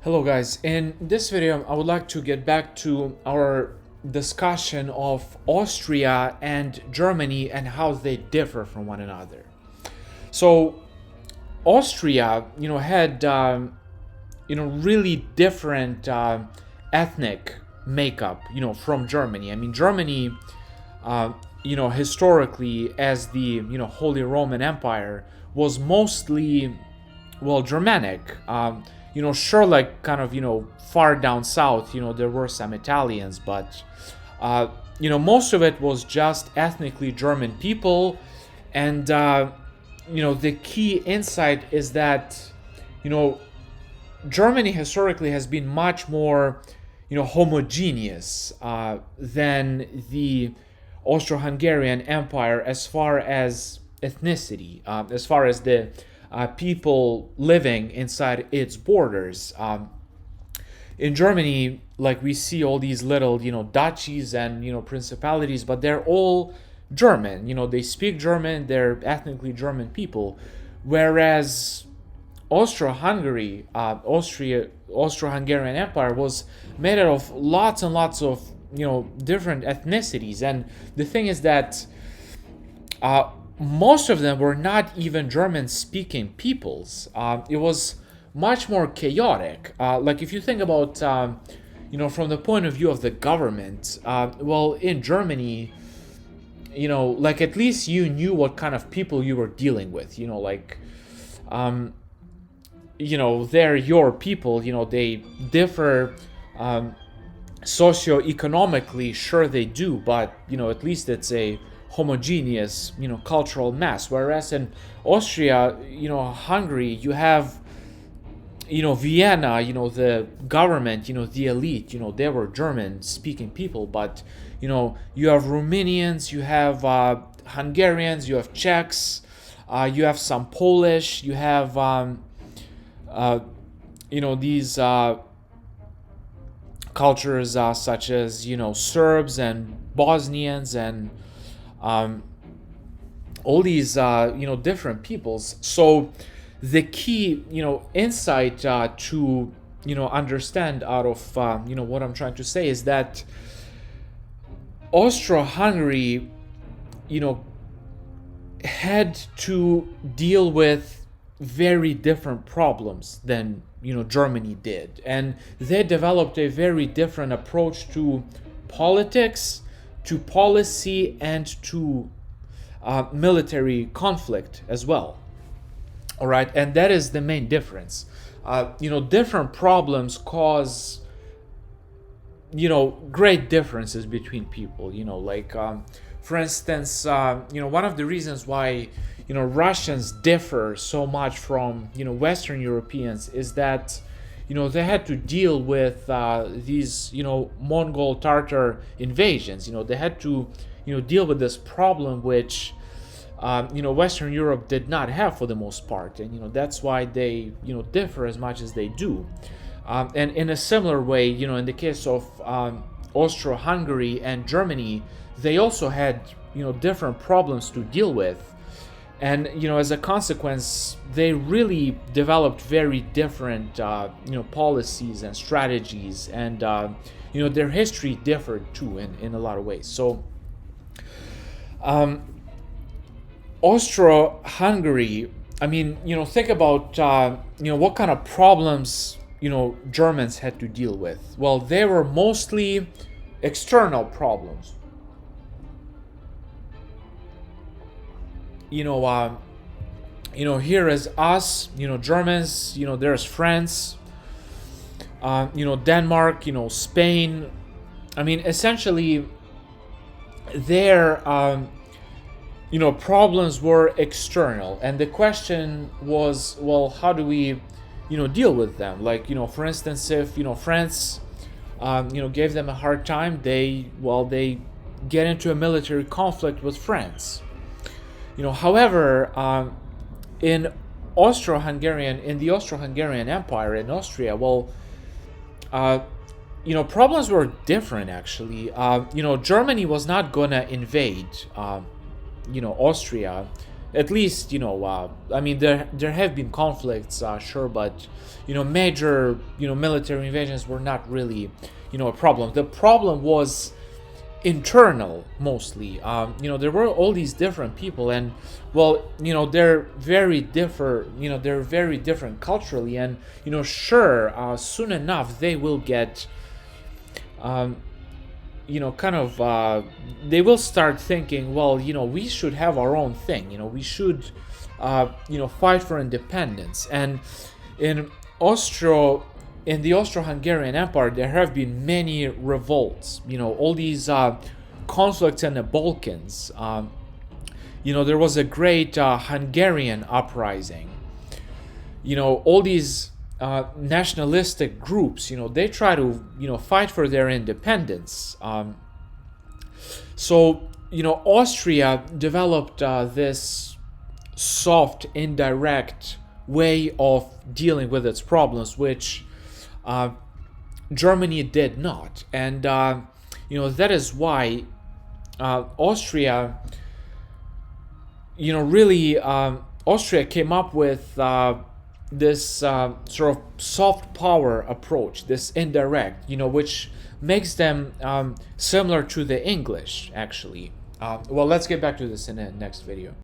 Hello guys, in this video I would like to get back to our discussion of Austria and Germany and how they differ from one another. So Austria, had really different ethnic makeup, from Germany. I mean, Germany, historically as the Holy Roman Empire was mostly Germanic. Sure, like kind of, far down south, there were some Italians, but, most of it was just ethnically German people. And, the key insight is that, Germany historically has been much more, homogeneous than the Austro-Hungarian Empire as far as ethnicity, as far as the people living inside its borders. In Germany, like we see all these little, duchies and principalities, but they're all German. They speak German. They're ethnically German people, whereas Austro-Hungary, Austro-Hungarian Empire was made out of lots and lots of different ethnicities, and the thing is that most of them were not even German-speaking peoples. It was much more chaotic. Like if you think about, from the point of view of the government, in Germany, like at least you knew what kind of people you were dealing with. They're your people. They differ socioeconomically, sure they do, but at least it's a homogeneous cultural mass, whereas in Austria, Hungary, you have Vienna, the government, the elite, they were German speaking people, but you have Romanians, you have Hungarians, you have Czechs, you have some Polish, you have these cultures such as Serbs and Bosnians and all these different peoples. So the key insight to understand out of what I'm trying to say is that Austro-Hungary had to deal with very different problems than Germany did, and they developed a very different approach to politics, to policy, and to military conflict as well. All right, and that is the main difference. Different problems cause great differences between people. For instance, one of the reasons why Russians differ so much from Western Europeans is that they had to deal with these Mongol Tartar invasions. They had to deal with this problem which Western Europe did not have for the most part, and that's why they differ as much as they do. And in a similar way, in the case of Austro-Hungary and Germany, they also had different problems to deal with. And as a consequence, they really developed very different policies and strategies, and their history differed too in a lot of ways. So Austro-Hungary, I mean, think about what kind of problems Germans had to deal with. Well, they were mostly external problems. Here is us, Germans, there's France, Denmark, Spain. I mean, essentially, their, problems were external. And the question was, well, how do we, deal with them? Like, for instance, if, France, gave them a hard time, they get into a military conflict with France. However, in the Austro-Hungarian Empire in Austria, problems were different actually. Germany was not gonna invade, Austria at least, I mean, there have been conflicts, sure, but major military invasions were not really a problem. The problem was internal mostly. There were all these different people, and well, they're very different. They're very different culturally, and sure, soon enough they will get kind of they will start thinking, well, we should have our own thing. We should fight for independence. And in in the Austro-Hungarian Empire, there have been many revolts. All these conflicts in the Balkans. There was a great Hungarian uprising. All these nationalistic groups, they try to fight for their independence. So Austria developed this soft, indirect way of dealing with its problems, which Germany did not. And that is why Austria Austria came up with this sort of soft power approach, this indirect, which makes them similar to the English, actually. Well, let's get back to this in the next video.